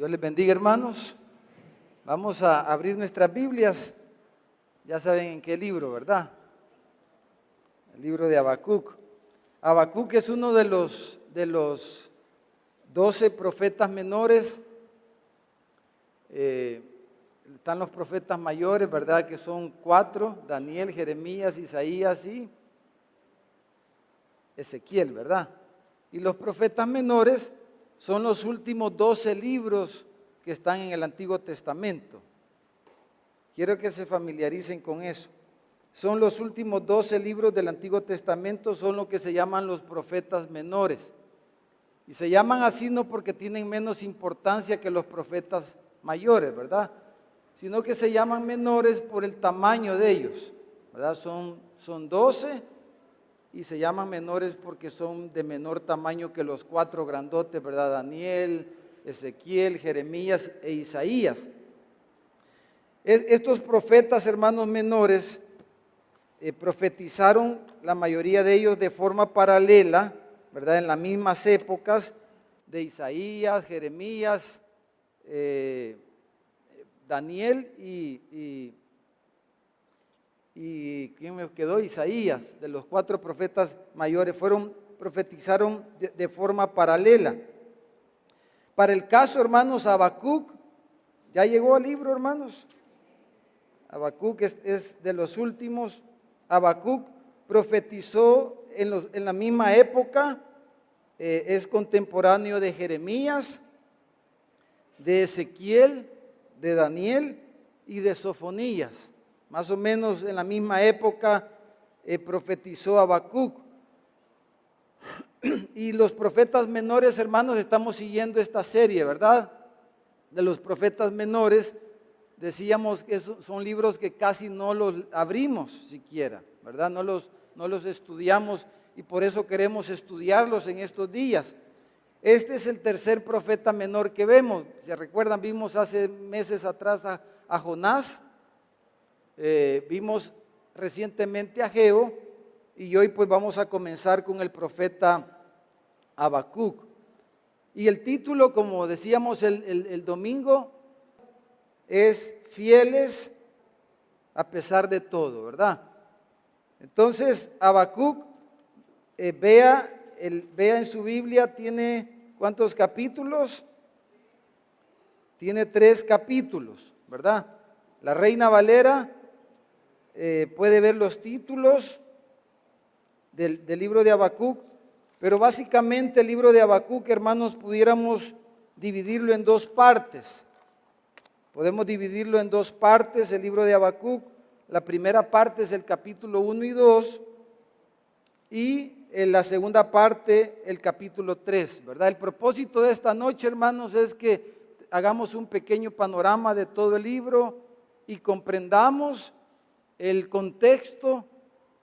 Dios les bendiga, hermanos. Vamos a abrir nuestras Biblias. Ya saben en qué libro, ¿verdad? El libro de Habacuc. Habacuc es uno de los 12 profetas menores. Están los profetas mayores, ¿verdad? Que son 4, Daniel, Jeremías, Isaías y Ezequiel, ¿verdad? Y los profetas menores son los últimos 12 libros que están en el Antiguo Testamento. Quiero que se familiaricen con eso. Son los últimos 12 libros del Antiguo Testamento, son lo que se llaman los profetas menores. Y se llaman así no porque tienen menos importancia que los profetas mayores, ¿verdad? Sino que se llaman menores por el tamaño de ellos, ¿verdad? Son 12 y se llaman menores porque son de menor tamaño que los 4 grandotes, ¿verdad? Daniel, Ezequiel, Jeremías e Isaías. Estos profetas, hermanos menores, profetizaron la mayoría de ellos de forma paralela, ¿verdad? En las mismas épocas de Isaías, Jeremías, Daniel y ¿quién me quedó? Isaías, de los 4 profetas mayores, profetizaron de forma paralela. Para el caso, hermanos, Habacuc, ¿ya llegó al libro, hermanos? Habacuc es de los últimos. Habacuc profetizó en la misma época, es contemporáneo de Jeremías, de Ezequiel, de Daniel y de Sofonías. Más o menos en la misma época profetizó Habacuc. Y los profetas menores, hermanos, estamos siguiendo esta serie, ¿verdad? De los profetas menores, decíamos que son libros que casi no los abrimos siquiera, ¿verdad? No los estudiamos y por eso queremos estudiarlos en estos días. Este es el tercer profeta menor que vemos. ¿Se recuerdan? Vimos hace meses atrás a Jonás, vimos recientemente a Ageo y hoy pues vamos a comenzar con el profeta Habacuc. Y el título, como decíamos el domingo, es Fieles a pesar de todo, ¿verdad? Entonces, Habacuc, vea en su Biblia, tiene ¿cuántos capítulos? Tiene 3 capítulos, ¿verdad? La Reina Valera puede ver los títulos del libro de Habacuc, pero básicamente el libro de Habacuc, hermanos, pudiéramos dividirlo en 2 partes. Podemos dividirlo en 2 partes, el libro de Habacuc. La primera parte es el capítulo 1 y 2 y en la segunda parte el capítulo 3, ¿verdad? El propósito de esta noche, hermanos, es que hagamos un pequeño panorama de todo el libro y comprendamos el contexto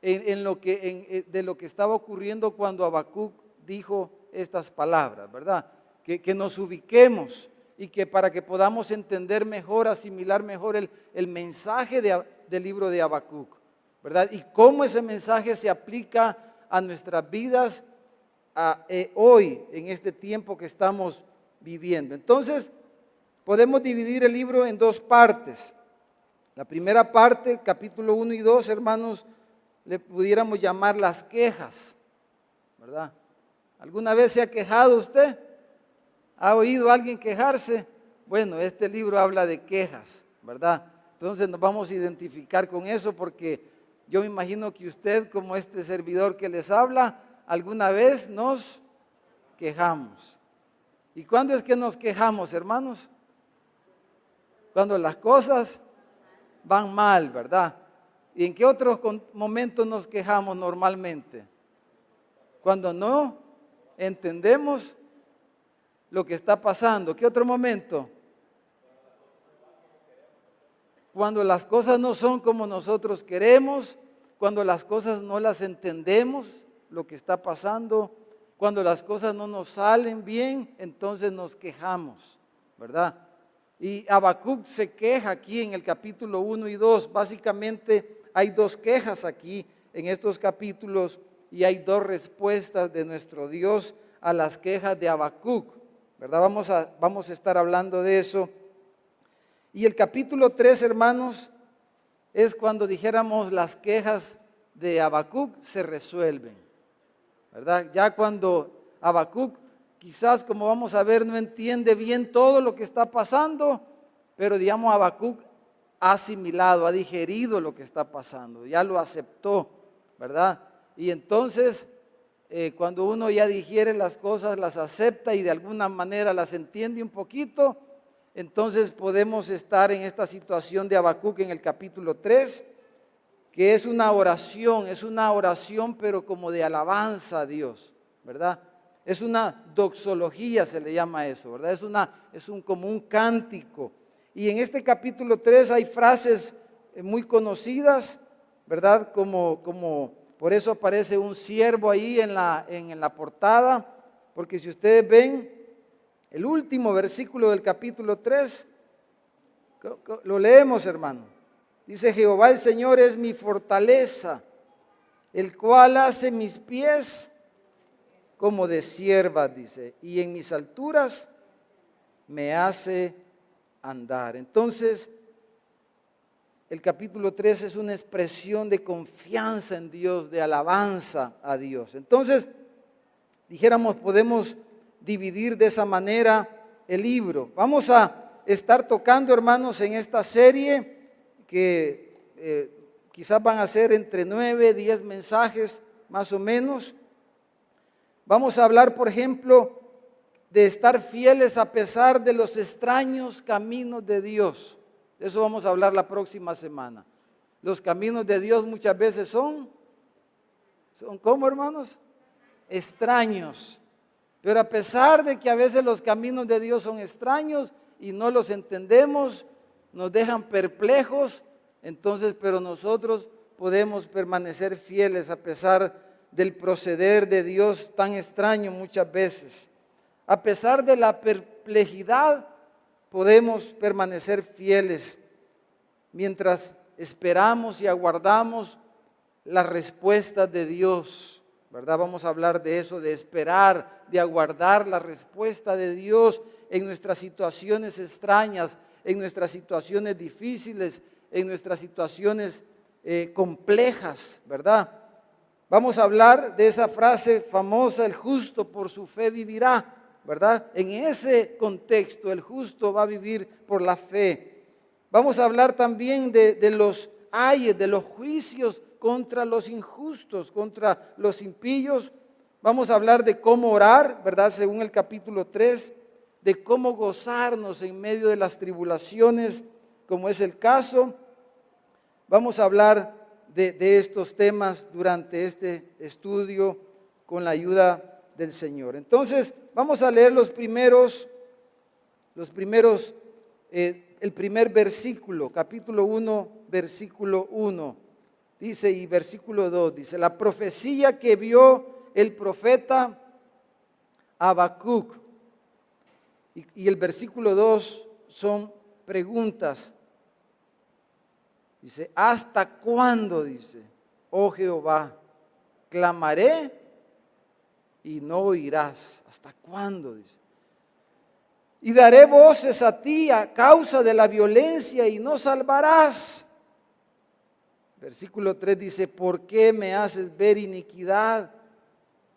de lo que estaba ocurriendo cuando Habacuc dijo estas palabras, ¿verdad? Que nos ubiquemos y que para que podamos entender mejor, asimilar mejor el mensaje del libro de Habacuc, ¿verdad? Y cómo ese mensaje se aplica a nuestras vidas hoy, en este tiempo que estamos viviendo. Entonces, podemos dividir el libro en 2 partes. La primera parte, capítulo 1 y 2, hermanos, le pudiéramos llamar las quejas, ¿verdad? ¿Alguna vez se ha quejado usted? ¿Ha oído a alguien quejarse? Bueno, este libro habla de quejas, ¿verdad? Entonces nos vamos a identificar con eso porque yo me imagino que usted, como este servidor que les habla, alguna vez nos quejamos. ¿Y cuándo es que nos quejamos, hermanos? Cuando las cosas van mal, ¿verdad? ¿Y en qué otros momentos nos quejamos normalmente? Cuando no entendemos lo que está pasando. ¿Qué otro momento? Cuando las cosas no son como nosotros queremos, cuando las cosas no las entendemos, lo que está pasando, cuando las cosas no nos salen bien, entonces nos quejamos, ¿verdad? Y Habacuc se queja aquí en el capítulo 1 y 2. Básicamente hay 2 quejas aquí en estos capítulos y hay 2 respuestas de nuestro Dios a las quejas de Habacuc. ¿verdad? Vamos a estar hablando de eso. Y el capítulo 3, hermanos, es cuando dijéramos las quejas de Habacuc se resuelven, ¿verdad? Ya cuando Habacuc, quizás como vamos a ver, no entiende bien todo lo que está pasando, pero digamos Habacuc ha asimilado, ha digerido lo que está pasando, ya lo aceptó, ¿verdad? Y entonces, cuando uno ya digiere las cosas, las acepta y de alguna manera las entiende un poquito, entonces podemos estar en esta situación de Habacuc en el capítulo 3, que es una oración, pero como de alabanza a Dios, ¿verdad? Es una doxología, se le llama eso, ¿verdad? Como un cántico. Y en este capítulo 3 hay frases muy conocidas, ¿verdad? Como por eso aparece un ciervo ahí en la portada, porque si ustedes ven el último versículo del capítulo 3, lo leemos, hermano. Dice: Jehová el Señor es mi fortaleza, el cual hace mis pies como de cierva, dice, y en mis alturas me hace andar. Entonces, el capítulo 3 es una expresión de confianza en Dios, de alabanza a Dios. Entonces, dijéramos, podemos dividir de esa manera el libro. Vamos a estar tocando, hermanos, en esta serie que quizás van a ser entre 9, 10 mensajes más o menos. Vamos a hablar, por ejemplo, de estar fieles a pesar de los extraños caminos de Dios. De eso vamos a hablar la próxima semana. Los caminos de Dios muchas veces son ¿cómo, hermanos? Extraños. Pero a pesar de que a veces los caminos de Dios son extraños y no los entendemos, nos dejan perplejos, entonces, pero nosotros podemos permanecer fieles a pesar del proceder de Dios tan extraño muchas veces. A pesar de la perplejidad, podemos permanecer fieles mientras esperamos y aguardamos las respuestas de Dios, ¿verdad? Vamos a hablar de eso, de esperar, de aguardar la respuesta de Dios en nuestras situaciones extrañas, en nuestras situaciones difíciles, en nuestras situaciones complejas, ¿verdad? Vamos a hablar de esa frase famosa: el justo por su fe vivirá, ¿verdad? En ese contexto, el justo va a vivir por la fe. Vamos a hablar también de los ayes, de los juicios contra los injustos, contra los impíos. Vamos a hablar de cómo orar, ¿verdad? Según el capítulo 3, de cómo gozarnos en medio de las tribulaciones, como es el caso. Vamos a hablar de estos temas durante este estudio con la ayuda del Señor. Entonces, vamos a leer el primer versículo, capítulo 1, versículo 1. Dice, y versículo 2, dice: la profecía que vio el profeta Habacuc. Y el versículo 2 son preguntas. Dice: ¿hasta cuándo? Dice: oh Jehová, clamaré y no oirás. ¿Hasta cuándo? Dice. Y daré voces a ti a causa de la violencia y no salvarás. Versículo 3 dice: ¿por qué me haces ver iniquidad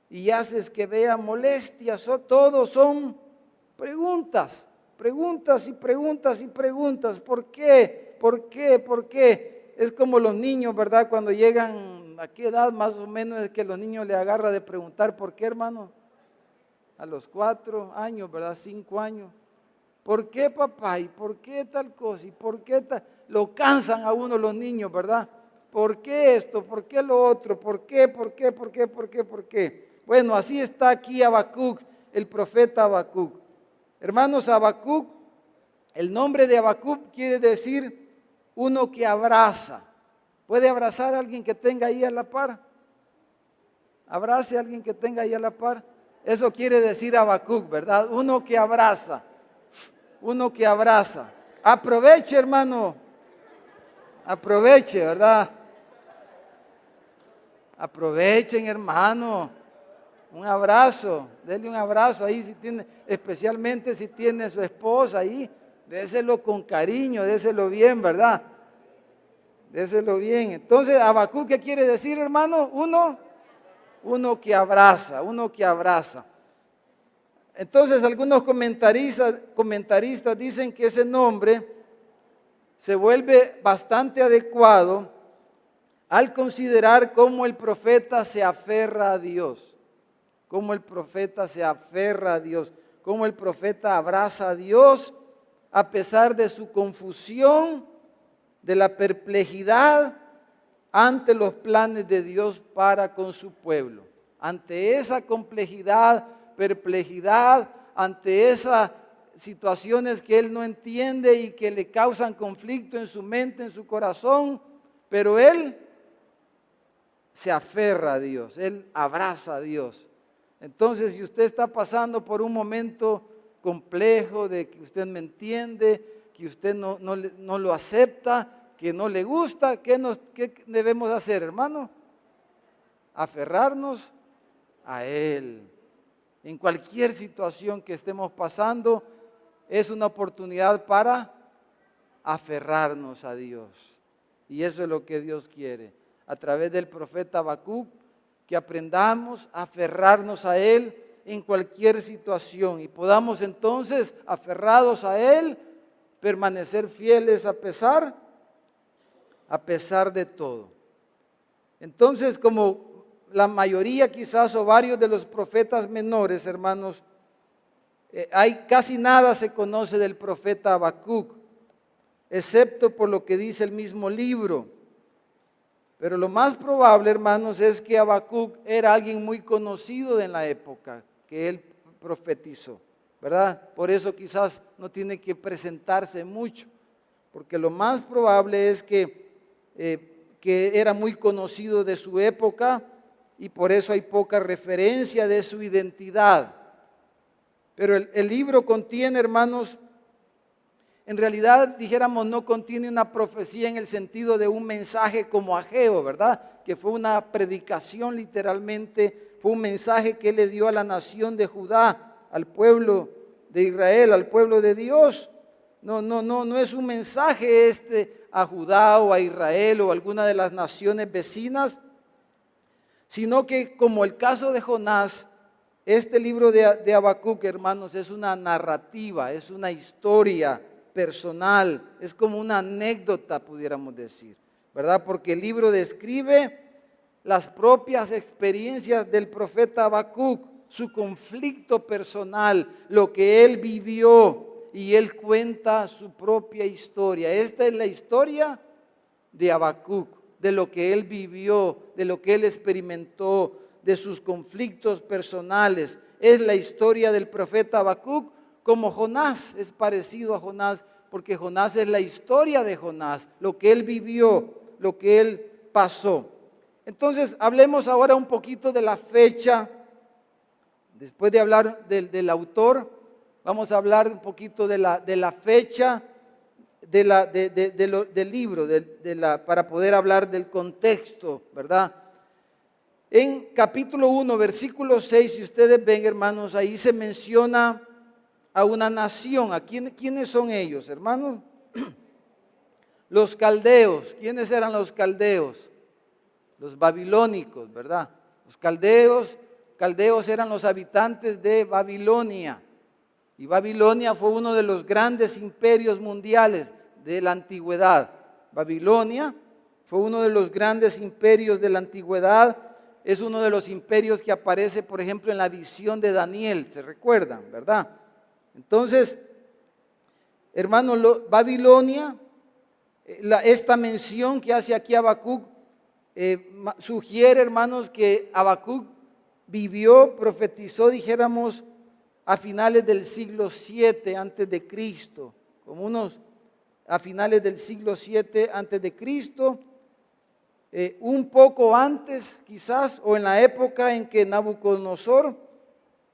y haces que vea molestias? Todos son preguntas, preguntas y preguntas y preguntas. ¿Por qué? ¿Por qué? ¿Por qué? Es como los niños, ¿verdad? Cuando llegan, ¿a qué edad más o menos es que los niños le agarra de preguntar por qué, hermano? A los 4 años, ¿verdad? 5 años. ¿Por qué, papá? ¿Y por qué tal cosa? ¿Y por qué tal? Lo cansan a uno los niños, ¿verdad? ¿Por qué esto? ¿Por qué lo otro? ¿Por qué? ¿Por qué? ¿Por qué? ¿Por qué? ¿Por qué? Bueno, así está aquí Habacuc, el profeta Habacuc. Hermanos, Habacuc, el nombre de Habacuc quiere decir uno que abraza. ¿Puede abrazar a alguien que tenga ahí a la par? Abrace a alguien que tenga ahí a la par. Eso quiere decir Habacuc, ¿verdad? Uno que abraza. Uno que abraza. Aproveche, hermano. Aproveche, ¿verdad? Aprovechen, hermano. Un abrazo, denle un abrazo ahí si tiene, especialmente si tiene su esposa ahí, déselo con cariño, déselo bien, ¿verdad? Déselo bien. Entonces, Habacuc, ¿qué quiere decir, hermano? Uno que abraza, uno que abraza. Entonces, algunos comentaristas dicen que ese nombre se vuelve bastante adecuado al considerar cómo el profeta se aferra a Dios. Cómo el profeta se aferra a Dios, cómo el profeta abraza a Dios a pesar de su confusión, de la perplejidad ante los planes de Dios para con su pueblo. Ante esa complejidad, perplejidad, ante esas situaciones que él no entiende y que le causan conflicto en su mente, en su corazón, pero él se aferra a Dios, él abraza a Dios. Entonces, si usted está pasando por un momento complejo de que usted me entiende, que usted no lo acepta, que no le gusta, ¿qué debemos hacer, hermano? Aferrarnos a Él. En cualquier situación que estemos pasando, es una oportunidad para aferrarnos a Dios. Y eso es lo que Dios quiere. A través del profeta Habacuc, que aprendamos a aferrarnos a Él en cualquier situación y podamos entonces, aferrados a Él, permanecer fieles a pesar de todo. Entonces, como la mayoría quizás o varios de los profetas menores, hermanos, casi nada se conoce del profeta Habacuc, excepto por lo que dice el mismo libro. Pero lo más probable, hermanos, es que Habacuc era alguien muy conocido en la época que él profetizó, ¿verdad? Por eso quizás no tiene que presentarse mucho, porque lo más probable es que era muy conocido de su época y por eso hay poca referencia de su identidad. Pero el libro contiene, hermanos, en realidad, dijéramos, no contiene una profecía en el sentido de un mensaje como Ageo, ¿verdad? Que fue una predicación literalmente, fue un mensaje que él le dio a la nación de Judá, al pueblo de Israel, al pueblo de Dios. No es un mensaje a Judá o a Israel o a alguna de las naciones vecinas, sino que como el caso de Jonás, este libro de Habacuc, hermanos, es una narrativa, es una historia personal, es como una anécdota, pudiéramos decir, ¿verdad? Porque el libro describe las propias experiencias del profeta Habacuc, su conflicto personal, lo que él vivió, y él cuenta su propia historia. Esta es la historia de Habacuc, de lo que él vivió, de lo que él experimentó, de sus conflictos personales. Es la historia del profeta Habacuc, como Jonás es parecido a Jonás, porque Jonás es la historia de Jonás, lo que él vivió, lo que él pasó. Entonces, hablemos ahora un poquito de la fecha. Después de hablar del autor, vamos a hablar un poquito de la fecha del libro, para poder hablar del contexto, ¿verdad? En capítulo 1, versículo 6, si ustedes ven, hermanos, ahí se menciona a una nación. ¿Quiénes son ellos, hermanos? Los caldeos. ¿Quiénes eran los caldeos? Los babilónicos, ¿verdad? Los caldeos eran los habitantes de Babilonia. Y Babilonia fue uno de los grandes imperios mundiales de la antigüedad. Babilonia fue uno de los grandes imperios de la antigüedad. Es uno de los imperios que aparece, por ejemplo, en la visión de Daniel. ¿Se recuerdan, verdad? Entonces, hermanos, Babilonia, esta mención que hace aquí Habacuc, sugiere, hermanos, que Habacuc vivió, profetizó, dijéramos, a finales del siglo 7 antes de Cristo, a finales del siglo 7 antes de Cristo, un poco antes quizás, o en la época en que Nabucodonosor,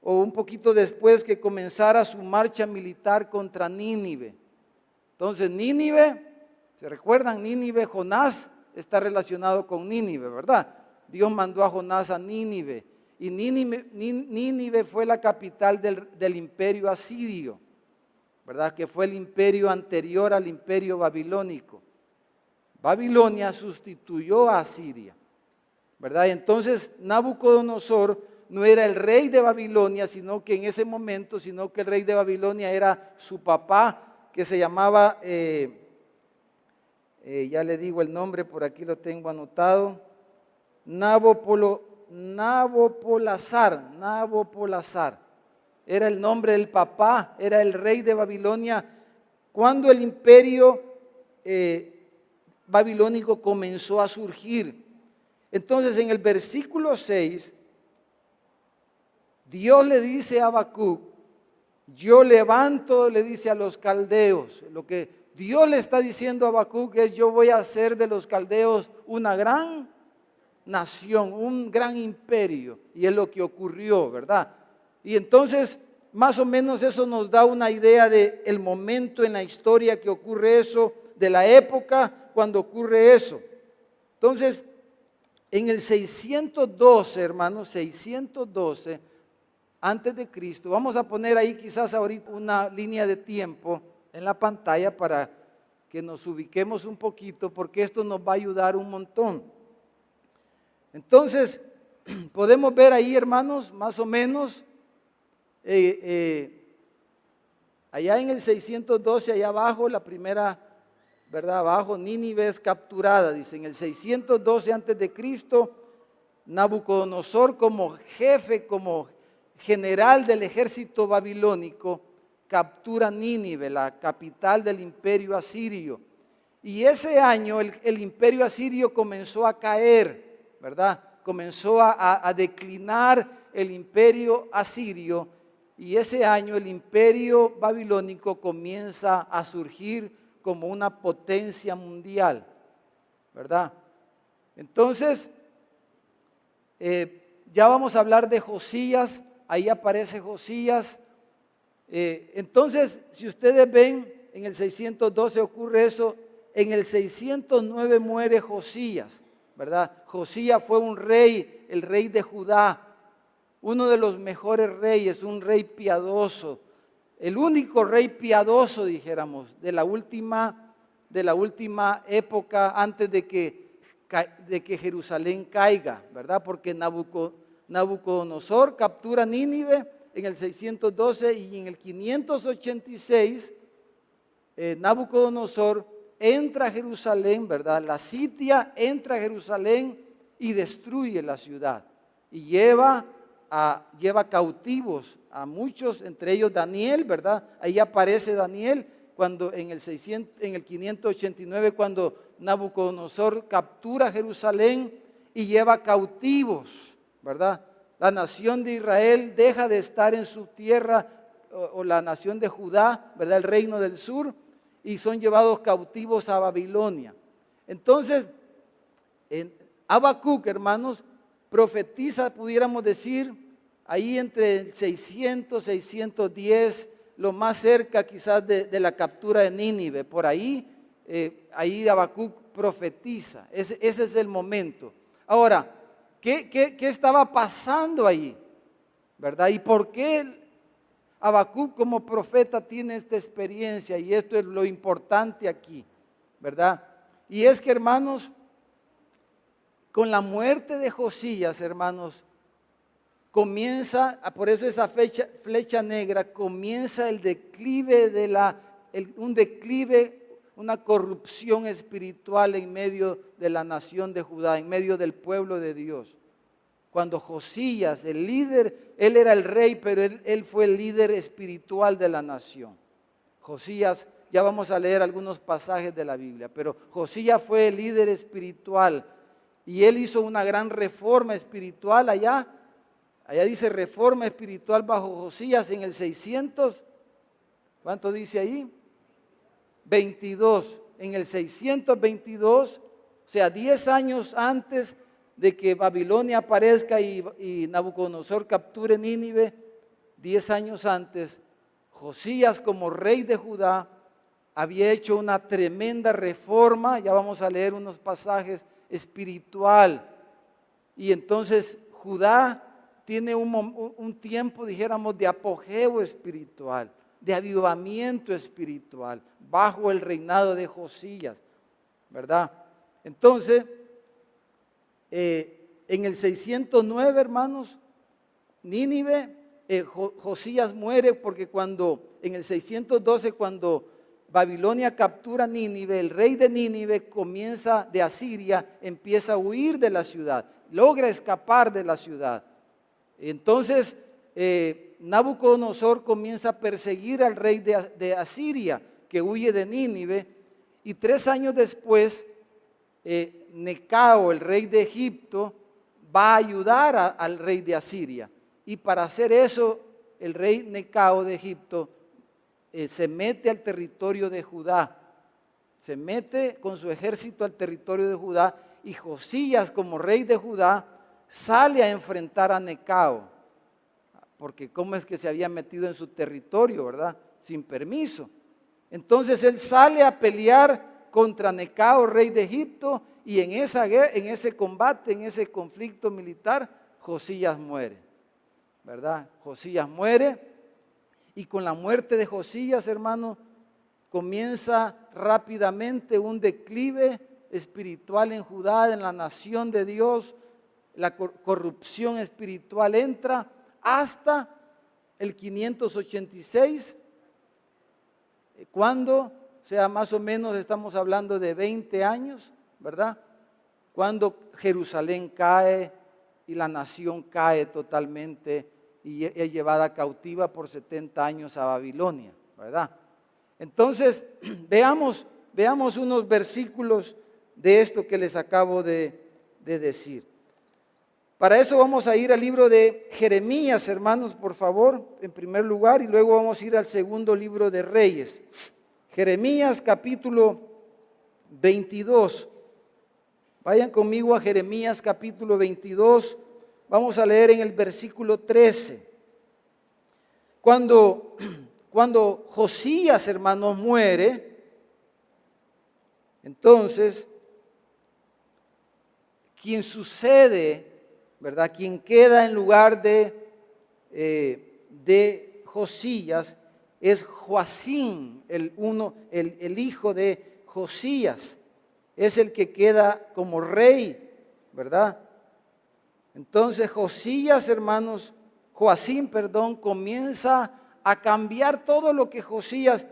o un poquito después que comenzara su marcha militar contra Nínive. Entonces Nínive, ¿se recuerdan? Nínive, Jonás está relacionado con Nínive, ¿verdad? Dios mandó a Jonás a Nínive Y Nínive fue la capital del imperio asirio, ¿verdad? Que fue el imperio anterior al imperio babilónico. Babilonia sustituyó a Asiria, ¿verdad? Entonces Nabucodonosor no era el rey de Babilonia, sino que en ese momento, sino que el rey de Babilonia era su papá, que se llamaba, ya le digo el nombre, por aquí lo tengo anotado, Nabopolassar. Era el nombre del papá, era el rey de Babilonia, cuando el imperio babilónico comenzó a surgir. Entonces en el versículo 6, Dios le dice a Habacuc, yo levanto, le dice a los caldeos, lo que Dios le está diciendo a Habacuc es, yo voy a hacer de los caldeos una gran nación, un gran imperio, y es lo que ocurrió, ¿verdad? Y entonces, más o menos eso nos da una idea del momento en la historia que ocurre eso, de la época cuando ocurre eso. Entonces, en el 612, hermanos, 612 antes de Cristo, vamos a poner ahí quizás ahorita una línea de tiempo en la pantalla para que nos ubiquemos un poquito, porque esto nos va a ayudar un montón. Entonces, podemos ver ahí, hermanos, más o menos, allá en el 612, allá abajo, la primera, ¿verdad? Abajo, Nínive es capturada, dice, en el 612 antes de Cristo, Nabucodonosor como jefe, como general del ejército babilónico, captura Nínive, la capital del imperio asirio. Y ese año el imperio asirio comenzó a caer, ¿verdad? Comenzó a declinar el imperio asirio, y ese año el imperio babilónico comienza a surgir como una potencia mundial, ¿verdad? Entonces, ya vamos a hablar de Josías, ahí aparece Josías. Entonces, si ustedes ven, en el 612 ocurre eso, en el 609 muere Josías, ¿verdad? Josías fue un rey, el rey de Judá, uno de los mejores reyes, un rey piadoso, el único rey piadoso, dijéramos, de la última época antes de que Jerusalén caiga, ¿verdad? Porque Nabucodonosor captura Nínive en el 612 y en el 586 Nabucodonosor entra a Jerusalén, ¿verdad? La sitia, entra a Jerusalén y destruye la ciudad. Y lleva cautivos a muchos, entre ellos Daniel, ¿verdad? Ahí aparece Daniel cuando en el 589, cuando Nabucodonosor captura Jerusalén y lleva cautivos, ¿verdad? La nación de Israel deja de estar en su tierra, o la nación de Judá, ¿verdad? El reino del sur, y son llevados cautivos a Babilonia. Entonces, Habacuc, hermanos, profetiza, pudiéramos decir, ahí entre 600, 610, lo más cerca quizás de la captura de Nínive. Por ahí, ahí Habacuc profetiza. Ese es el momento. Ahora, ¿qué estaba pasando ahí? ¿Verdad? ¿Y por qué Habacuc como profeta tiene esta experiencia? Y esto es lo importante aquí, ¿verdad? Y es que, hermanos, con la muerte de Josías, hermanos, comienza, por eso esa flecha negra, comienza el declive un declive, una corrupción espiritual en medio de la nación de Judá, en medio del pueblo de Dios. Cuando Josías, el líder, él era el rey, pero él fue el líder espiritual de la nación. Josías, ya vamos a leer algunos pasajes de la Biblia, pero Josías fue el líder espiritual y él hizo una gran reforma espiritual allá. Allá dice reforma espiritual bajo Josías en el 600, ¿cuánto dice ahí? 22, en el 622, o sea, 10 años antes de que Babilonia aparezca y Nabucodonosor capture Nínive, 10 años antes, Josías como rey de Judá había hecho una tremenda reforma, ya vamos a leer unos pasajes espiritual, y entonces Judá tiene un tiempo, dijéramos, de apogeo espiritual, de avivamiento espiritual, bajo el reinado de Josías, ¿verdad? Entonces, en el 609, hermanos, Nínive, Josías muere porque en el 612, cuando Babilonia captura Nínive, el rey de Nínive de Asiria, empieza a huir de la ciudad, logra escapar de la ciudad. Entonces, Nabucodonosor comienza a perseguir al rey de Asiria, que huye de Nínive, y 3 años después, Necao, el rey de Egipto, va a ayudar al rey de Asiria. Y para hacer eso, el rey Necao de Egipto se mete al territorio de Judá, se mete con su ejército al territorio de Judá, y Josías, como rey de Judá, sale a enfrentar a Necao, porque cómo es que se había metido en su territorio, ¿verdad? Sin permiso. Entonces él sale a pelear contra Necao, rey de Egipto, y en ese combate, en ese conflicto militar, Josías muere, ¿verdad? Josías muere, y con la muerte de Josías, hermano, comienza rápidamente un declive espiritual en Judá, en la nación de Dios. La corrupción espiritual entra hasta el 586, cuando, o sea, más o menos estamos hablando de 20 años, ¿verdad? Cuando Jerusalén cae y la nación cae totalmente y es llevada cautiva por 70 años a Babilonia, ¿verdad? Entonces, veamos unos versículos de esto que les acabo de decir. Para eso vamos a ir al libro de Jeremías, hermanos, por favor, en primer lugar, y luego vamos a ir al segundo libro de Reyes. Jeremías capítulo 22. Vayan conmigo a Jeremías capítulo 22. Vamos a leer en el versículo 13. Cuando Josías, hermanos, muere, entonces, quien sucede, ¿verdad? Quien queda en lugar de Josías es Joacim, el hijo de Josías. Es el que queda como rey, ¿verdad? Entonces Joacim, comienza a cambiar todo lo que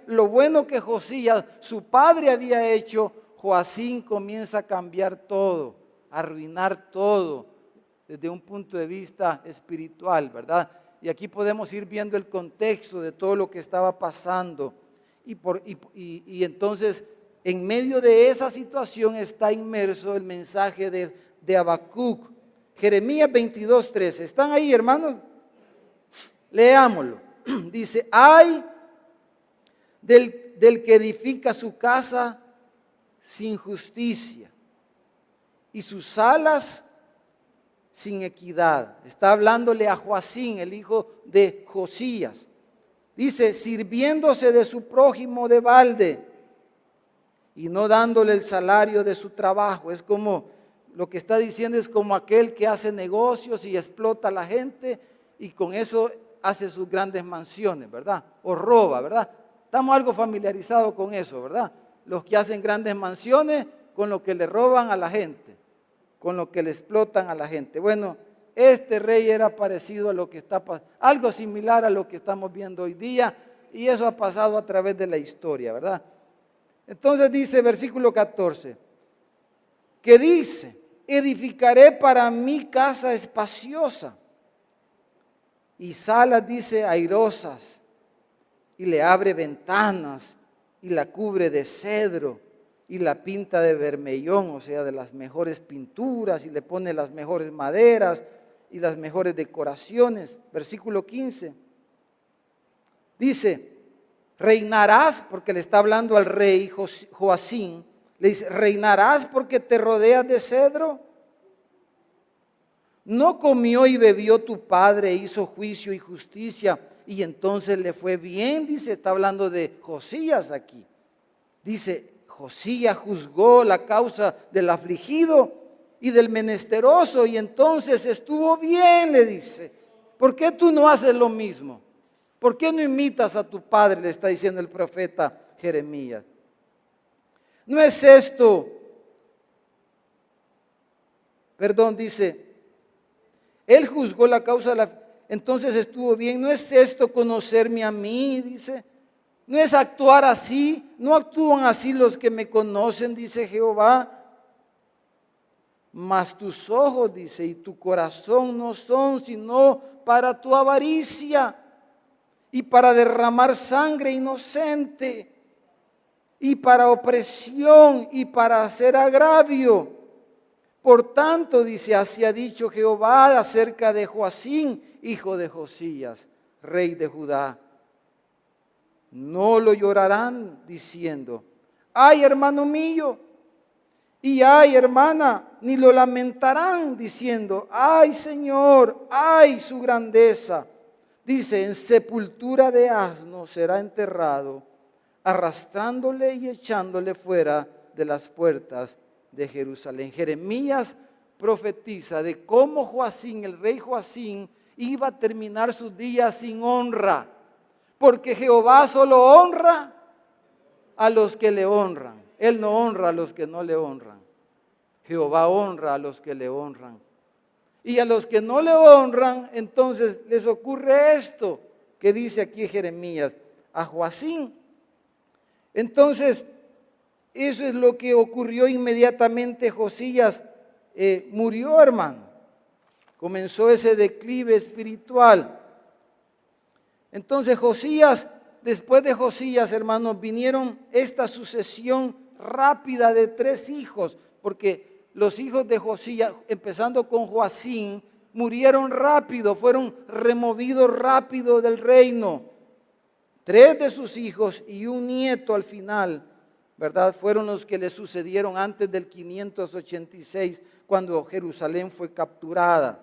lo bueno que Josías, su padre, había hecho. Joacim comienza a cambiar todo, a arruinar todo desde un punto de vista espiritual, ¿verdad? Y aquí podemos ir viendo el contexto de todo lo que estaba pasando. Y entonces, en medio de esa situación está inmerso el mensaje de Habacuc. Jeremías 22:13. ¿Están ahí, hermanos? Leámoslo. Dice: ay del que edifica su casa sin justicia y sus alas sin equidad. Está hablándole a Joacim, el hijo de Josías. Dice: sirviéndose de su prójimo de balde y no dándole el salario de su trabajo. Es como, lo que está diciendo es como aquel que hace negocios y explota a la gente y con eso hace sus grandes mansiones, ¿verdad? O roba, ¿verdad? Estamos algo familiarizados con eso, ¿verdad? Los que hacen grandes mansiones con lo que le roban a la gente, con lo que le explotan a la gente. Bueno, este rey era parecido a lo que está pasando, algo similar a lo que estamos viendo hoy día, y eso ha pasado a través de la historia, ¿verdad? Entonces dice, versículo 14, que dice: edificaré para mí casa espaciosa y salas, dice, airosas, y le abre ventanas y la cubre de cedro y la pinta de bermellón, o sea, de las mejores pinturas, y le pone las mejores maderas y las mejores decoraciones. Versículo 15 dice: reinarás, porque le está hablando al rey Joacim, le dice: reinarás porque te rodeas de cedro. No comió y bebió tu padre, hizo juicio y justicia, y entonces le fue bien. Dice, está hablando de Josías aquí. Dice: Josías juzgó la causa del afligido y del menesteroso, y entonces estuvo bien, le dice. ¿por qué tú no haces lo mismo? ¿Por qué no imitas a tu padre? Le está diciendo el profeta Jeremías. No es esto, dice, él juzgó la causa de la... Entonces estuvo bien. No es esto conocerme a mí, dice. No es actuar así. No actúan así los que me conocen, dice Jehová. Mas tus ojos, dice, y tu corazón no son sino para tu avaricia y para derramar sangre inocente y para opresión y para hacer agravio. Por tanto, dice, así ha dicho Jehová acerca de Joacim, hijo de Josías, rey de Judá. No lo llorarán diciendo, ay, hermano mío, y ay, hermana, ni lo lamentarán diciendo, ay, Señor, ay, su grandeza. Dice, en sepultura de asno será enterrado, arrastrándole y echándole fuera de las puertas de Jerusalén. Jeremías profetiza de cómo Joacim, el rey Joacim, iba a terminar sus días sin honra, porque Jehová solo honra a los que le honran. Él no honra a los que no le honran. Jehová honra a los que le honran. Y a los que no le honran, entonces les ocurre esto que dice aquí Jeremías, a Joacim. Entonces, eso es lo que ocurrió inmediatamente. Josías murió, hermano. Comenzó ese declive espiritual. Entonces Josías, después de Josías, hermanos, vinieron esta sucesión rápida de 3 hijos, porque los hijos de Josías, empezando con Joacim, murieron rápido, fueron removidos rápido del reino. 3 de sus hijos y un nieto al final, ¿verdad? Fueron los que le sucedieron antes del 586, cuando Jerusalén fue capturada.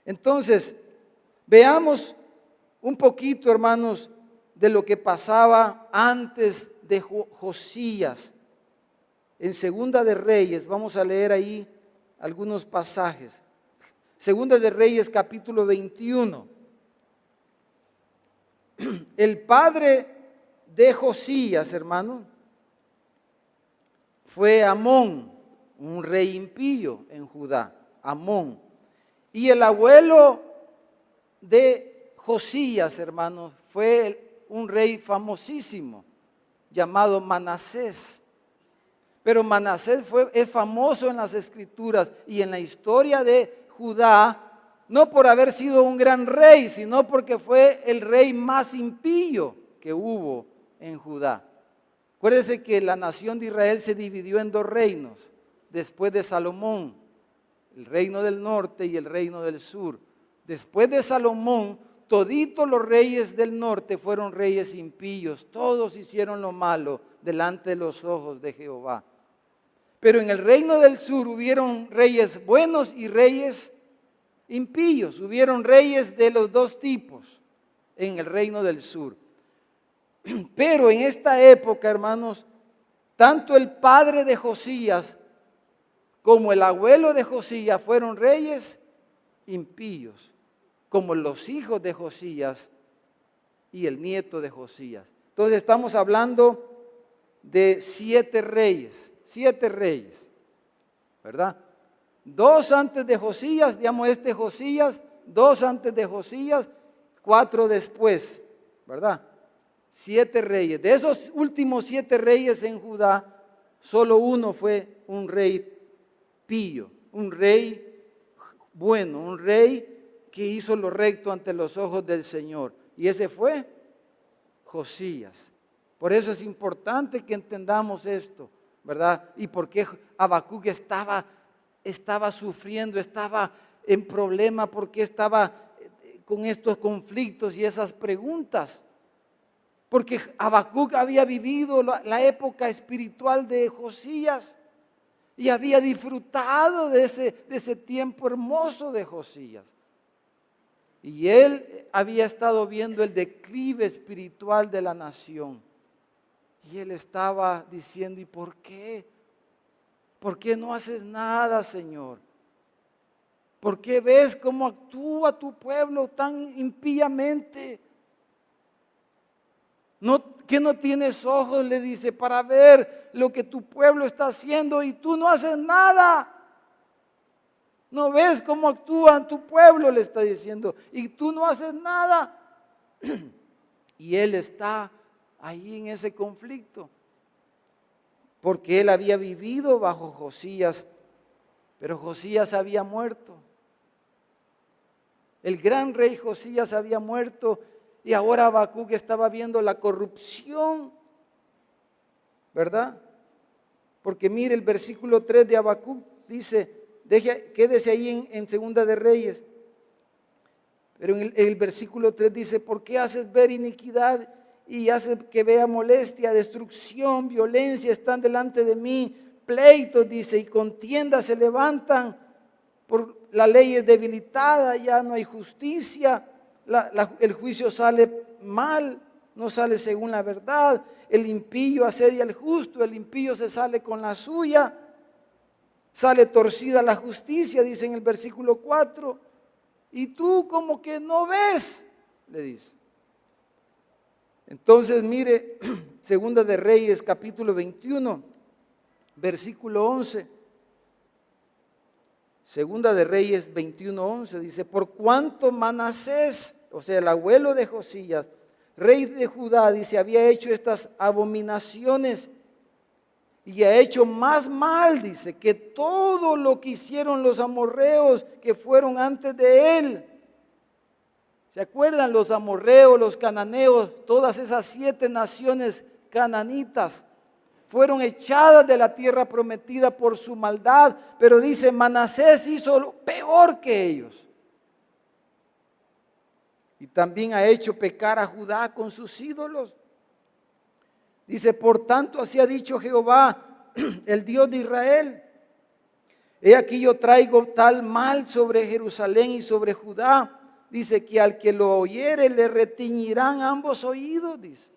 Entonces, veamos un poquito, hermanos, de lo que pasaba antes de Josías. En Segunda de Reyes, vamos a leer ahí algunos pasajes. Segunda de Reyes, capítulo 21. El padre de Josías, hermano, fue Amón, un rey impío en Judá, Amón. Y el abuelo de Josías, hermanos, fue un rey famosísimo llamado Manasés. Pero Manasés es famoso en las escrituras y en la historia de Judá, no por haber sido un gran rey, sino porque fue el rey más impío que hubo en Judá. Acuérdense que la nación de Israel se dividió en 2 reinos después de Salomón, el reino del norte y el reino del sur. Después de Salomón, toditos los reyes del norte fueron reyes impíos, todos hicieron lo malo delante de los ojos de Jehová. Pero en el reino del sur hubieron reyes buenos y reyes impíos, hubieron reyes de los 2 tipos en el reino del sur. Pero en esta época, hermanos, tanto el padre de Josías como el abuelo de Josías fueron reyes impíos, como los hijos de Josías y el nieto de Josías. Entonces estamos hablando de 7 reyes, ¿verdad? 2 antes de Josías, digamos Josías, 2 antes de Josías, 4 después, ¿verdad? 7 reyes. De esos últimos 7 reyes en Judá, solo uno fue un rey pío, un rey bueno, un rey que hizo lo recto ante los ojos del Señor. Y ese fue Josías. Por eso es importante que entendamos esto, ¿verdad? Y por qué Habacuc estaba sufriendo, estaba en problema, porque estaba con estos conflictos y esas preguntas. Porque Habacuc había vivido la época espiritual de Josías y había disfrutado de ese tiempo hermoso de Josías. Y él había estado viendo el declive espiritual de la nación. Y él estaba diciendo, ¿y por qué? ¿Por qué no haces nada, Señor? ¿Por qué ves cómo actúa tu pueblo tan impíamente? ¿Que no tienes ojos?, le dice, para ver lo que tu pueblo está haciendo y tú no haces nada. ¿No ves cómo actúa tu pueblo?, le está diciendo, y tú no haces nada. Y él está ahí en ese conflicto, porque él había vivido bajo Josías, pero Josías había muerto. El gran rey Josías había muerto y ahora Habacuc estaba viendo la corrupción, ¿verdad? Porque mire el versículo 3 de Habacuc, dice, quédese ahí en Segunda de Reyes. Pero en el versículo 3 dice, ¿por qué haces ver iniquidad y haces que vea molestia, destrucción, violencia están delante de mí? Pleitos, dice, y contiendas se levantan, por la ley es debilitada, ya no hay justicia, el juicio sale mal, no sale según la verdad, el impío asedia al justo, el impío se sale con la suya, sale torcida la justicia, dice en el versículo 4, y tú como que no ves, le dice. Entonces mire, Segunda de Reyes capítulo 21, versículo 11. Segunda de Reyes 21:11 dice, por cuanto Manasés, o sea, el abuelo de Josías, rey de Judá, dice, había hecho estas abominaciones y ha hecho más mal, dice, que todo lo que hicieron los amorreos que fueron antes de él. ¿Se acuerdan los amorreos, los cananeos, todas esas 7 naciones cananitas? Fueron echadas de la tierra prometida por su maldad, pero dice, Manasés hizo peor que ellos. Y también ha hecho pecar a Judá con sus ídolos. Dice, por tanto, así ha dicho Jehová, el Dios de Israel. He aquí yo traigo tal mal sobre Jerusalén y sobre Judá. Dice que al que lo oyere le retiñirán ambos oídos, dice.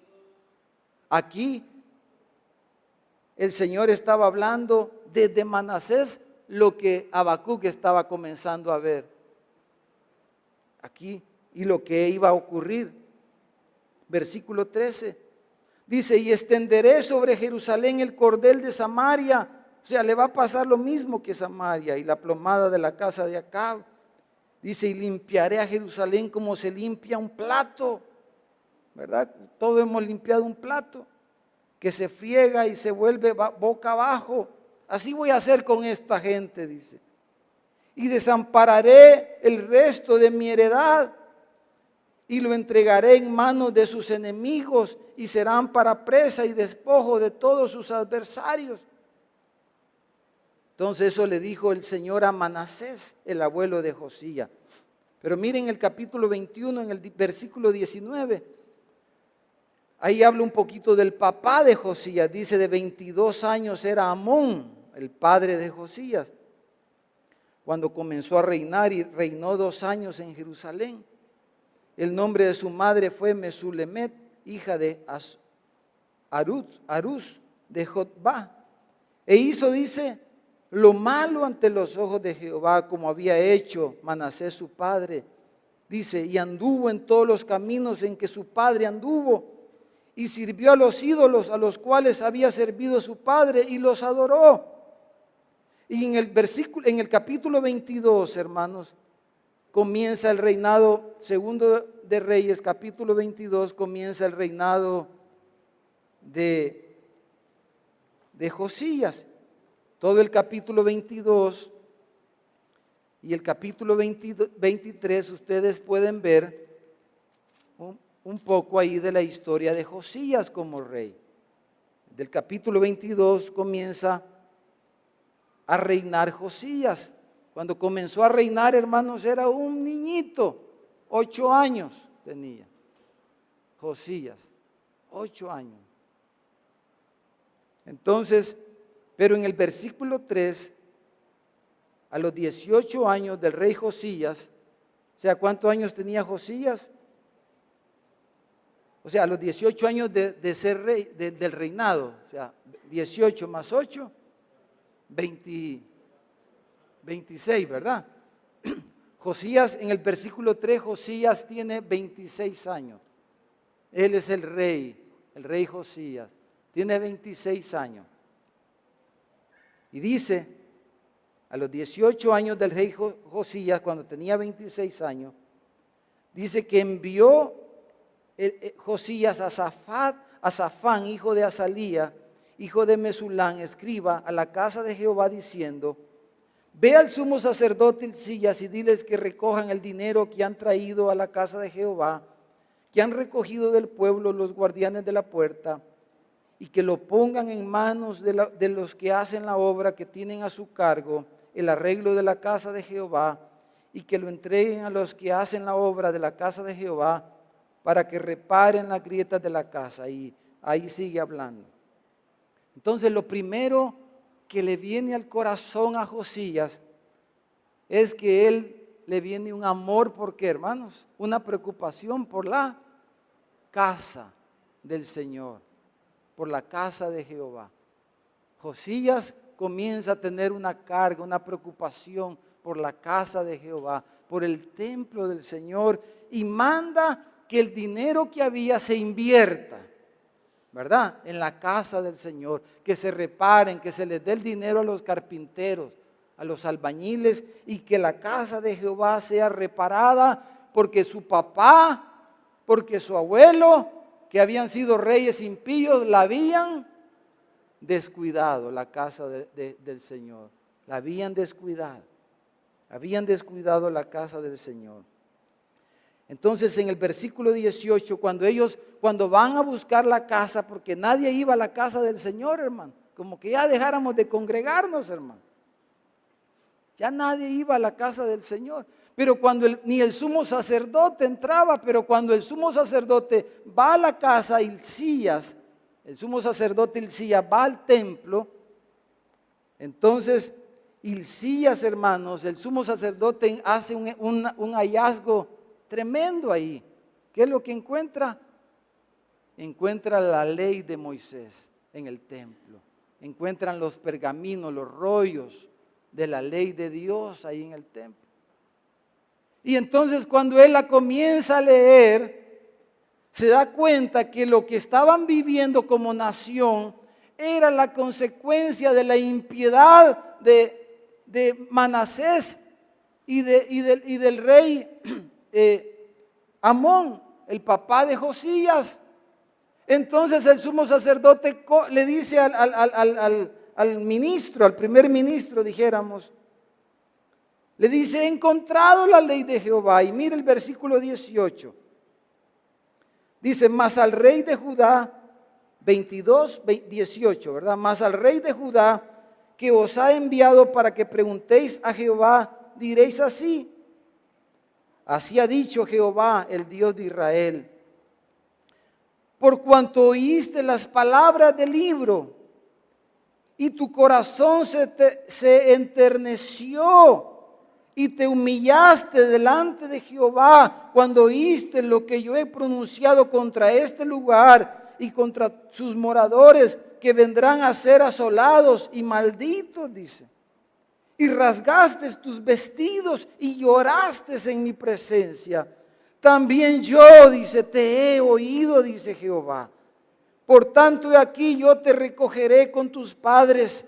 Aquí el Señor estaba hablando desde Manasés lo que Habacuc estaba comenzando a ver aquí y lo que iba a ocurrir. Versículo 13 dice, y extenderé sobre Jerusalén el cordel de Samaria, o sea, le va a pasar lo mismo que Samaria y la plomada de la casa de Acab. Dice, y limpiaré a Jerusalén como se limpia un plato, ¿verdad? Todos hemos limpiado un plato que se friega y se vuelve boca abajo. Así voy a hacer con esta gente, dice. Y desampararé el resto de mi heredad y lo entregaré en manos de sus enemigos y serán para presa y despojo de todos sus adversarios. Entonces eso le dijo el Señor a Manasés, el abuelo de Josías. Pero miren el capítulo 21, en el versículo 19. Ahí habla un poquito del papá de Josías. Dice, de 22 años era Amón, el padre de Josías, cuando comenzó a reinar, y reinó 2 años en Jerusalén. El nombre de su madre fue Mesulemet, hija de Arús de Jotbá. E hizo, dice, lo malo ante los ojos de Jehová, como había hecho Manasés su padre. Dice, y anduvo en todos los caminos en que su padre anduvo, y sirvió a los ídolos a los cuales había servido su padre, y los adoró. Y en el capítulo 22, hermanos, comienza el reinado, Segundo de Reyes, capítulo 22, comienza el reinado de Josías. Todo el capítulo 22 y el capítulo 23, ustedes pueden ver un poco ahí de la historia de Josías como rey. Del capítulo 22 comienza a reinar Josías. Cuando comenzó a reinar, hermanos, era un niñito, 8 años tenía Josías, 8 años. Entonces, pero en el versículo 3, a los 18 años del rey Josías, o sea, ¿cuántos años tenía Josías? O sea, a los 18 años de ser rey, del reinado, o sea, 18 más 8, 26, ¿verdad? Josías, en el versículo 3, Josías tiene 26 años. Él es el rey Josías. Tiene 26 años. Y dice, a los 18 años del rey Josías, cuando tenía 26 años, dice que envió Josías a Safán, hijo de Azalía, hijo de Mesulán, escriba, a la casa de Jehová, diciendo: ve al sumo sacerdote Hilcías y diles que recojan el dinero que han traído a la casa de Jehová, que han recogido del pueblo los guardianes de la puerta, y que lo pongan en manos de los que hacen la obra, que tienen a su cargo el arreglo de la casa de Jehová, y que lo entreguen a los que hacen la obra de la casa de Jehová, para que reparen las grietas de la casa. Y ahí sigue hablando. Entonces, lo primero que le viene al corazón a Josías es que él le viene un amor, ¿por qué, hermanos? Una preocupación por la casa del Señor, por la casa de Jehová. Josías comienza a tener una carga, una preocupación por la casa de Jehová, por el templo del Señor, y manda que el dinero que había se invierta, ¿verdad?, en la casa del Señor, que se reparen, que se les dé el dinero a los carpinteros, a los albañiles, y que la casa de Jehová sea reparada, porque su papá, porque su abuelo, que habían sido reyes impíos, la habían descuidado, la casa del Señor. La habían descuidado la casa del Señor. Entonces, en el versículo 18, cuando van a buscar la casa, porque nadie iba a la casa del Señor, hermano, como que ya dejáramos de congregarnos, hermano. Ya nadie iba a la casa del Señor. Pero ni el sumo sacerdote entraba, pero cuando el sumo sacerdote va a la casa, Hilcías, el sumo sacerdote Hilcías va al templo, entonces Hilcías, hermanos, el sumo sacerdote hace un hallazgo tremendo ahí. ¿Qué es lo que encuentra? Encuentra la ley de Moisés en el templo. Encuentran los pergaminos, los rollos de la ley de Dios ahí en el templo. Y entonces, cuando él la comienza a leer, se da cuenta que lo que estaban viviendo como nación era la consecuencia de la impiedad de Manasés y del rey Amón, el papá de Josías. Entonces el sumo sacerdote le dice al ministro, al primer ministro, dijéramos, le dice: he encontrado la ley de Jehová. Y mire el versículo 18. Dice: mas al rey de Judá, 18, ¿verdad? Mas al rey de Judá, que os ha enviado para que preguntéis a Jehová, diréis así: así ha dicho Jehová, el Dios de Israel, por cuanto oíste las palabras del libro y tu corazón se enterneció y te humillaste delante de Jehová cuando oíste lo que yo he pronunciado contra este lugar y contra sus moradores, que vendrán a ser asolados y malditos, dice. Y rasgaste tus vestidos y lloraste en mi presencia. También yo, dice, te he oído, dice Jehová. Por tanto, he aquí, yo te recogeré con tus padres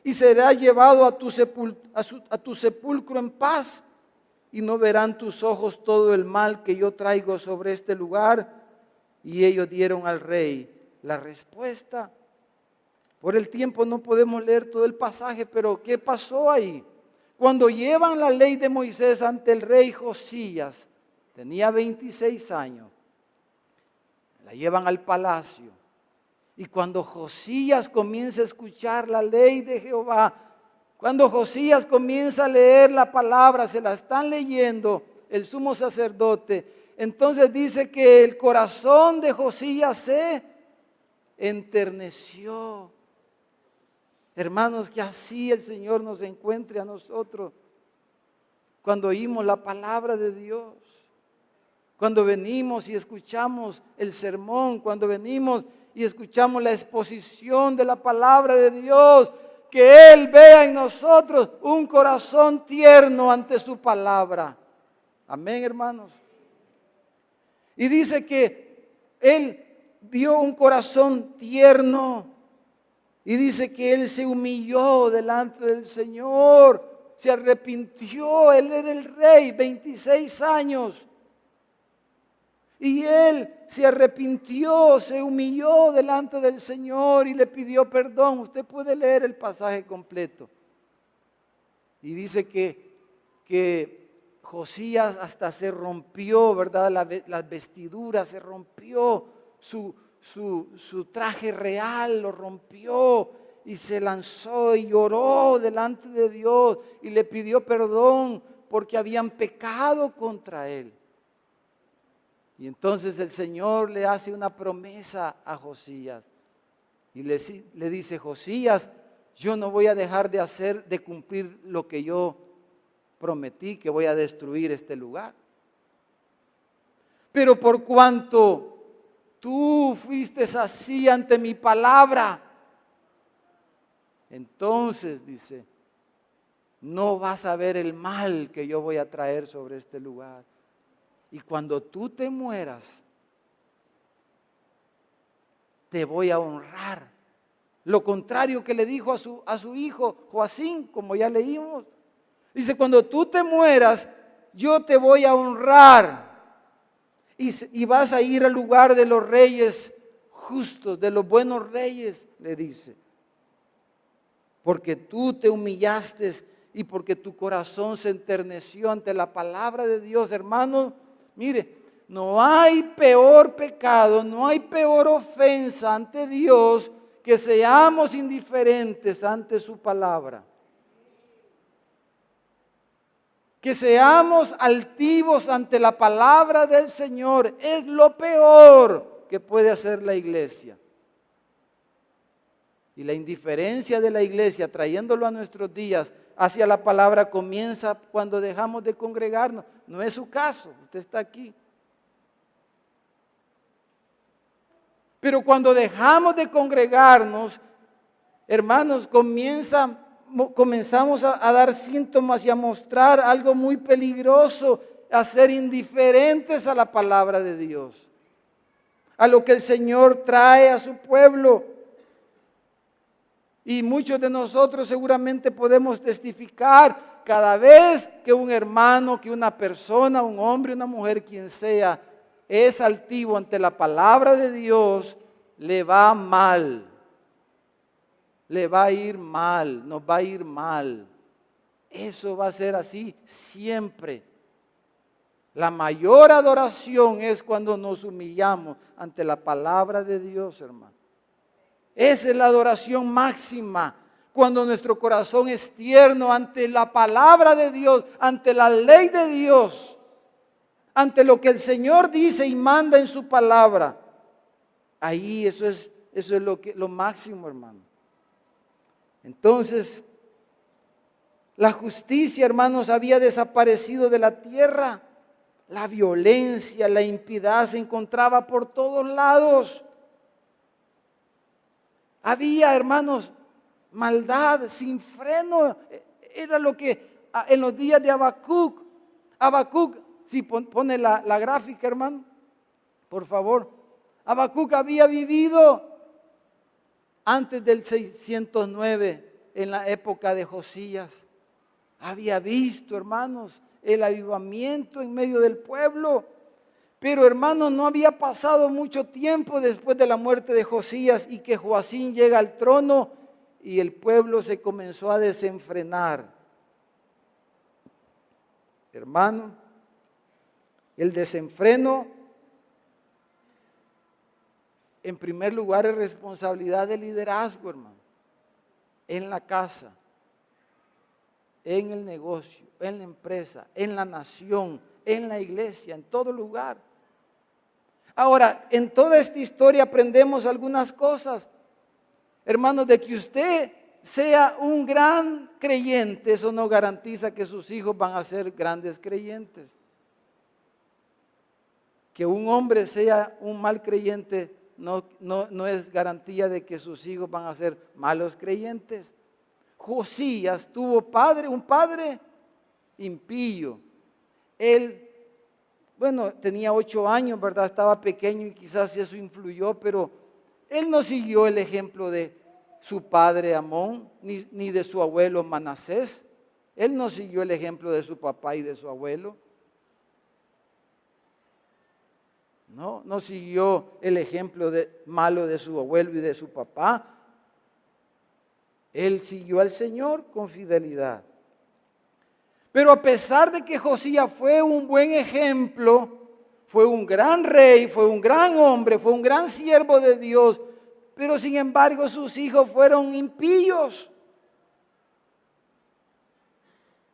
y serás llevado a tu sepulcro en paz. Y no verán tus ojos todo el mal que yo traigo sobre este lugar. Y ellos dieron al rey la respuesta. Por el tiempo no podemos leer todo el pasaje, pero ¿qué pasó ahí? Cuando llevan la ley de Moisés ante el rey Josías, tenía 26 años, la llevan al palacio. Y cuando Josías comienza a escuchar la ley de Jehová, cuando Josías comienza a leer la palabra, se la están leyendo el sumo sacerdote, entonces dice que el corazón de Josías se enterneció. Hermanos, que así el Señor nos encuentre a nosotros cuando oímos la palabra de Dios, cuando venimos y escuchamos el sermón, cuando venimos y escuchamos la exposición de la palabra de Dios, que Él vea en nosotros un corazón tierno ante su palabra. Amén, hermanos. Y dice que Él vio un corazón tierno. Y dice que Él se humilló delante del Señor. Se arrepintió. Él era el rey, 26 años. Y Él se arrepintió, se humilló delante del Señor y le pidió perdón. Usted puede leer el pasaje completo. Y dice que Josías hasta se rompió, ¿verdad? Las vestiduras, se rompió, su traje real lo rompió y se lanzó y lloró delante de Dios y le pidió perdón porque habían pecado contra él. Y entonces el Señor le hace una promesa a Josías y le dice: Josías, yo no voy a dejar de cumplir lo que yo prometí, que voy a destruir este lugar. Pero por cuanto tú fuiste así ante mi palabra, entonces dice, no vas a ver el mal que yo voy a traer sobre este lugar. Y cuando tú te mueras, te voy a honrar. Lo contrario que le dijo a su hijo Joacim, como ya leímos. Dice, cuando tú te mueras, yo te voy a honrar. Y vas a ir al lugar de los reyes justos, de los buenos reyes, le dice. Porque tú te humillaste y porque tu corazón se enterneció ante la palabra de Dios. Hermano, mire, no hay peor pecado, no hay peor ofensa ante Dios que seamos indiferentes ante su palabra. Que seamos altivos ante la palabra del Señor es lo peor que puede hacer la iglesia. Y la indiferencia de la iglesia, trayéndolo a nuestros días hacia la palabra, comienza cuando dejamos de congregarnos. No es su caso, usted está aquí. Pero cuando dejamos de congregarnos, hermanos, comenzamos a dar síntomas y a mostrar algo muy peligroso, a ser indiferentes a la palabra de Dios, a lo que el Señor trae a su pueblo. Y muchos de nosotros seguramente podemos testificar cada vez que un hermano, que una persona, un hombre, una mujer, quien sea, es altivo ante la palabra de Dios, le va mal. Le va a ir mal, nos va a ir mal. Eso va a ser así siempre. La mayor adoración es cuando nos humillamos ante la palabra de Dios, hermano. Esa es la adoración máxima, cuando nuestro corazón es tierno ante la palabra de Dios, ante la ley de Dios, ante lo que el Señor dice y manda en su palabra. Ahí eso es lo máximo, hermano. Entonces, la justicia, hermanos, había desaparecido de la tierra. La violencia, la impiedad se encontraba por todos lados. Había, hermanos, maldad sin freno. Era lo que en los días de Habacuc, si pone la gráfica, hermano, por favor. Habacuc había vivido antes del 609, en la época de Josías. Había visto, hermanos, el avivamiento en medio del pueblo. Pero, hermanos, no había pasado mucho tiempo después de la muerte de Josías y que Joacim llega al trono y el pueblo se comenzó a desenfrenar. Hermano, el desenfreno, en primer lugar, es responsabilidad del liderazgo, hermano, en la casa, en el negocio, en la empresa, en la nación, en la iglesia, en todo lugar. Ahora, en toda esta historia aprendemos algunas cosas, hermanos. De que usted sea un gran creyente, eso no garantiza que sus hijos van a ser grandes creyentes. Que un hombre sea un mal creyente no es garantía de que sus hijos van a ser malos creyentes. Josías tuvo un padre impío. Él, bueno, tenía 8 años, ¿verdad? Estaba pequeño y quizás eso influyó, pero él no siguió el ejemplo de su padre Amón, ni de su abuelo Manasés. Él no siguió el ejemplo de su papá y de su abuelo. No siguió el ejemplo malo de su abuelo y de su papá. Él siguió al Señor con fidelidad. Pero a pesar de que Josías fue un buen ejemplo, fue un gran rey, fue un gran hombre, fue un gran siervo de Dios, pero sin embargo sus hijos fueron impíos.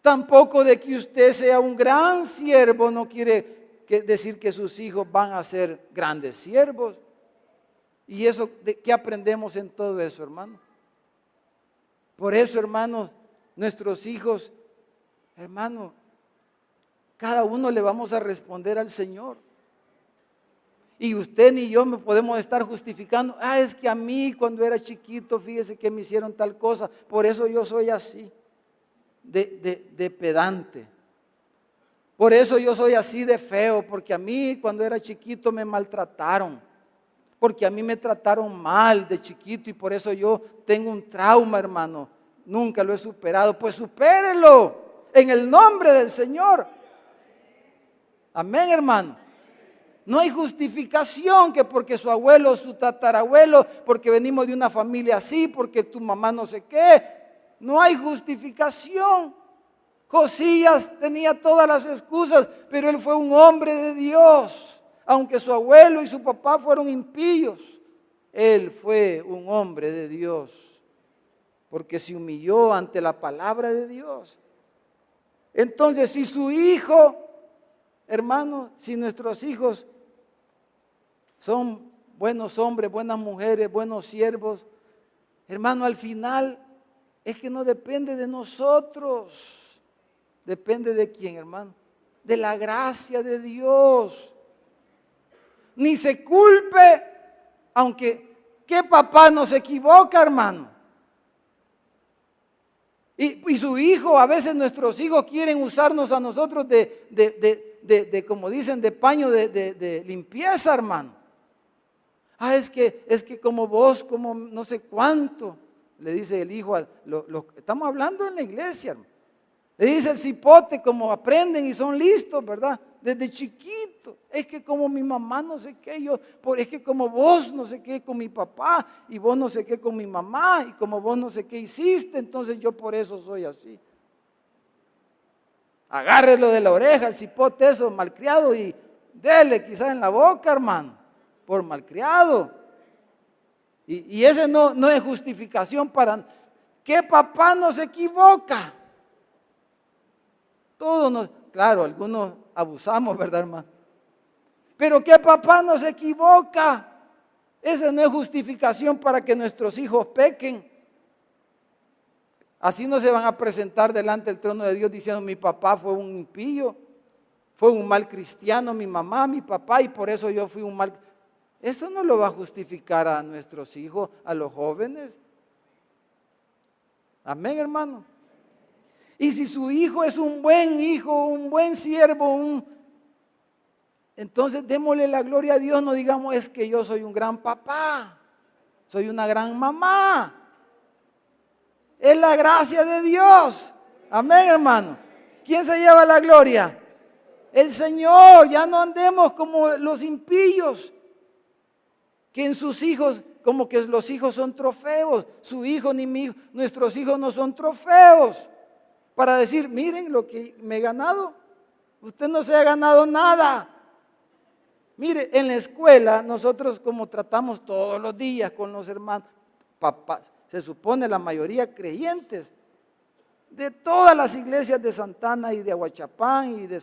Tampoco de que usted sea un gran siervo no quiere decir que sus hijos van a ser grandes siervos. ¿Y eso qué aprendemos en todo eso, hermano? Por eso, hermanos, nuestros hijos, hermano, cada uno le vamos a responder al Señor. Y usted ni yo me podemos estar justificando. Es que a mí cuando era chiquito, fíjese que me hicieron tal cosa, por eso yo soy así, de pedante. Por eso yo soy así de feo, porque a mí cuando era chiquito me maltrataron. Porque a mí me trataron mal de chiquito y por eso yo tengo un trauma, hermano. Nunca lo he superado. Pues supérelo en el nombre del Señor. Amén, hermano. No hay justificación que porque su abuelo, su tatarabuelo, porque venimos de una familia así, porque tu mamá no sé qué. No hay justificación. Josías tenía todas las excusas, pero él fue un hombre de Dios. Aunque su abuelo y su papá fueron impíos, él fue un hombre de Dios, porque se humilló ante la palabra de Dios. Entonces, si su hijo, hermano, si nuestros hijos son buenos hombres, buenas mujeres, buenos siervos, hermano, al final es que no depende de nosotros. ¿Depende de quién, hermano? De la gracia de Dios. Ni se culpe, aunque ¿qué papá no se equivoca, hermano? Y su hijo, a veces nuestros hijos quieren usarnos a nosotros como dicen, de paño de limpieza, hermano. Es que como vos, como no sé cuánto, le dice el hijo, estamos hablando en la iglesia, hermano. Le dice el cipote, como aprenden y son listos, ¿verdad? Desde chiquito. Es que como mi mamá no sé qué, es que como vos no sé qué con mi papá, y vos no sé qué con mi mamá, y como vos no sé qué hiciste, entonces yo por eso soy así. Agárrelo de la oreja, el cipote eso, malcriado, y dele quizás en la boca, hermano, por malcriado. Y ese no es justificación para que papá no se equivoca. Todos claro, algunos abusamos, ¿verdad, hermano? Pero que papá no se equivoca. Esa no es justificación para que nuestros hijos pequen. Así no se van a presentar delante del trono de Dios diciendo: mi papá fue un impío, fue un mal cristiano, mi mamá, mi papá, y por eso yo fui un mal. Eso no lo va a justificar a nuestros hijos, a los jóvenes. Amén, hermano. Y si su hijo es un buen hijo, un buen siervo, entonces démosle la gloria a Dios. No digamos: es que yo soy un gran papá, soy una gran mamá. Es la gracia de Dios. Amén, hermano. ¿Quién se lleva la gloria? El Señor. Ya no andemos como los impíos, que en sus hijos, como que los hijos son trofeos. Su hijo ni mi hijo, nuestros hijos no son trofeos para decir: miren lo que me he ganado. Usted no se ha ganado nada. Mire, en la escuela nosotros, como tratamos todos los días con los hermanos, papás, se supone la mayoría creyentes, de todas las iglesias de Santana y de Aguachapán y de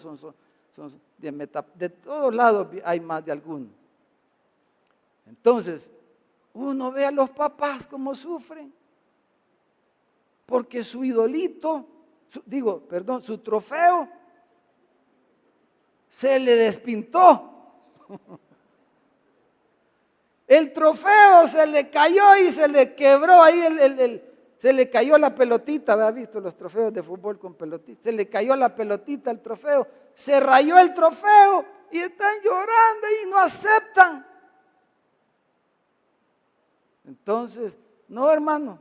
de todos lados hay más de alguno. Entonces, uno ve a los papás cómo sufren, porque su idolito, su trofeo se le despintó. El trofeo se le cayó y se le quebró ahí Se le cayó la pelotita, ¿había visto los trofeos de fútbol con pelotita? Se le cayó la pelotita al trofeo, se rayó el trofeo y están llorando y no aceptan. Entonces, no, hermano,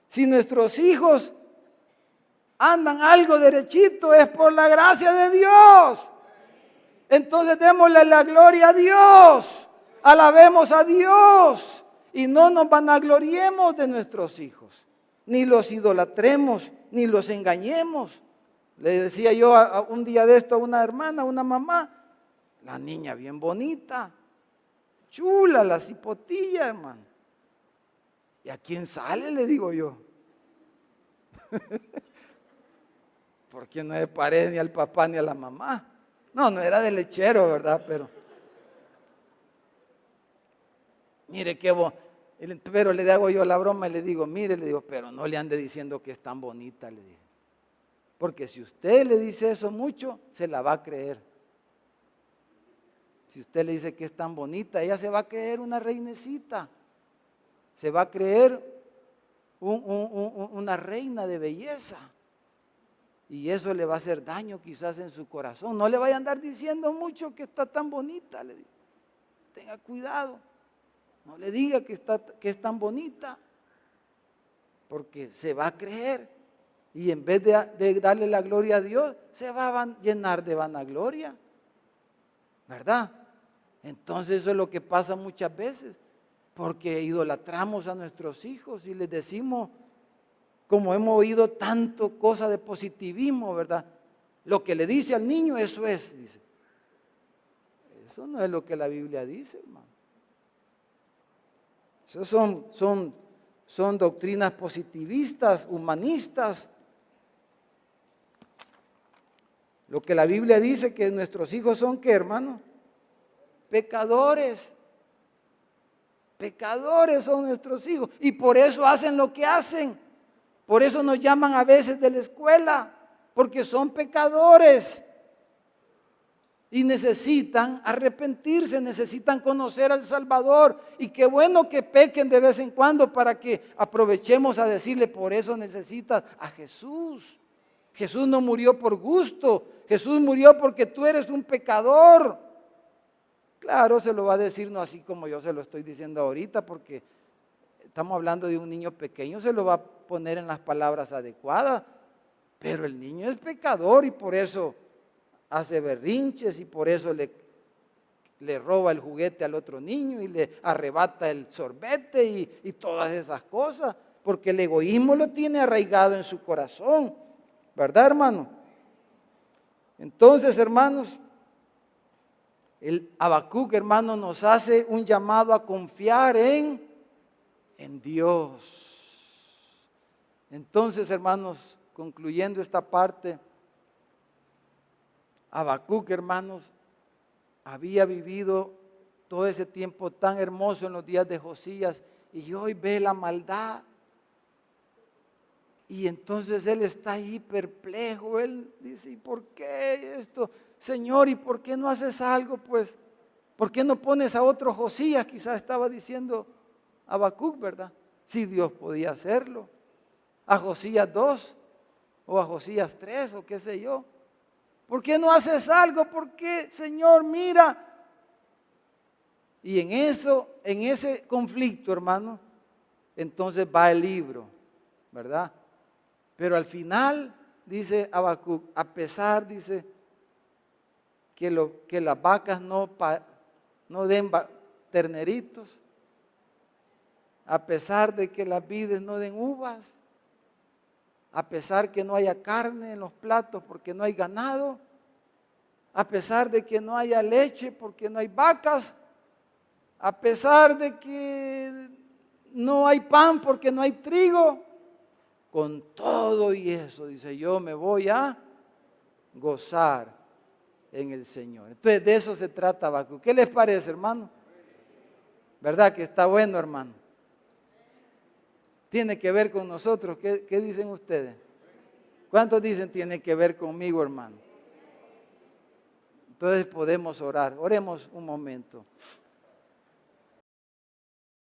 si nuestros hijos andan algo derechito es por la gracia de Dios. Entonces démosle la gloria a Dios, alabemos a Dios y no nos vanagloriemos de nuestros hijos, ni los idolatremos, ni los engañemos. Le decía yo un día de esto a una hermana, a una mamá, la niña bien bonita, chula, la cipotilla, hermano. ¿Y a quién sale? Le digo yo. Porque no se parece ni al papá ni a la mamá. No, no era de lechero, ¿verdad? Mire qué pero le hago yo la broma y le digo, mire, le digo, pero no le ande diciendo que es tan bonita, le dije. Porque si usted le dice eso mucho, se la va a creer. Si usted le dice que es tan bonita, ella se va a creer una reinecita. Se va a creer una reina de belleza. Y eso le va a hacer daño quizás en su corazón. No le vaya a andar diciendo mucho que está tan bonita, le digo. Tenga cuidado. No le diga que es tan bonita. Porque se va a creer. Y en vez de darle la gloria a Dios, se va a llenar de vanagloria. ¿Verdad? Entonces eso es lo que pasa muchas veces. Porque idolatramos a nuestros hijos y les decimos, como hemos oído tanto cosa de positivismo, ¿verdad? Lo que le dice al niño, eso es, dice. Eso no es lo que la Biblia dice, hermano. Eso son doctrinas positivistas, humanistas. Lo que la Biblia dice que nuestros hijos son, ¿qué, hermano? Pecadores. Pecadores son nuestros hijos y por eso hacen lo que hacen. Por eso nos llaman a veces de la escuela, porque son pecadores y necesitan arrepentirse, necesitan conocer al Salvador. Y qué bueno que pequen de vez en cuando para que aprovechemos a decirle, por eso necesitas a Jesús. Jesús no murió por gusto, Jesús murió porque tú eres un pecador. Claro, se lo va a decir no así como yo se lo estoy diciendo ahorita, porque estamos hablando de un niño pequeño, se lo va a poner en las palabras adecuadas, pero el niño es pecador y por eso hace berrinches y por eso le roba el juguete al otro niño y le arrebata el sorbete y todas esas cosas, porque el egoísmo lo tiene arraigado en su corazón, ¿verdad, hermano? Entonces, hermanos, el Habacuc, hermano, nos hace un llamado a confiar en Dios. Entonces, hermanos, concluyendo esta parte, Habacuc, hermanos, había vivido todo ese tiempo tan hermoso en los días de Josías y hoy ve la maldad. Y entonces él está ahí perplejo, él dice, ¿y por qué esto? Señor, ¿y por qué no haces algo? Pues, ¿por qué no pones a otro Josías? Quizás estaba diciendo Habacuc, ¿verdad? Si Dios podía hacerlo. A Josías 2 o a Josías 3 o qué sé yo. ¿Por qué no haces algo? ¿Por qué, Señor, mira? Y en ese conflicto, hermano, entonces va el libro, ¿verdad? Pero al final, dice Habacuc, a pesar, dice, que las vacas no den terneritos, a pesar de que las vides no den uvas, a pesar que no haya carne en los platos porque no hay ganado, a pesar de que no haya leche porque no hay vacas, a pesar de que no hay pan porque no hay trigo, con todo y eso, dice, yo me voy a gozar en el Señor. Entonces de eso se trata Habacuc. ¿Qué les parece, hermano? ¿Verdad que está bueno, hermano? Tiene que ver con nosotros. ¿Qué dicen ustedes? ¿Cuántos dicen tiene que ver conmigo, hermano? Entonces podemos orar. Oremos un momento.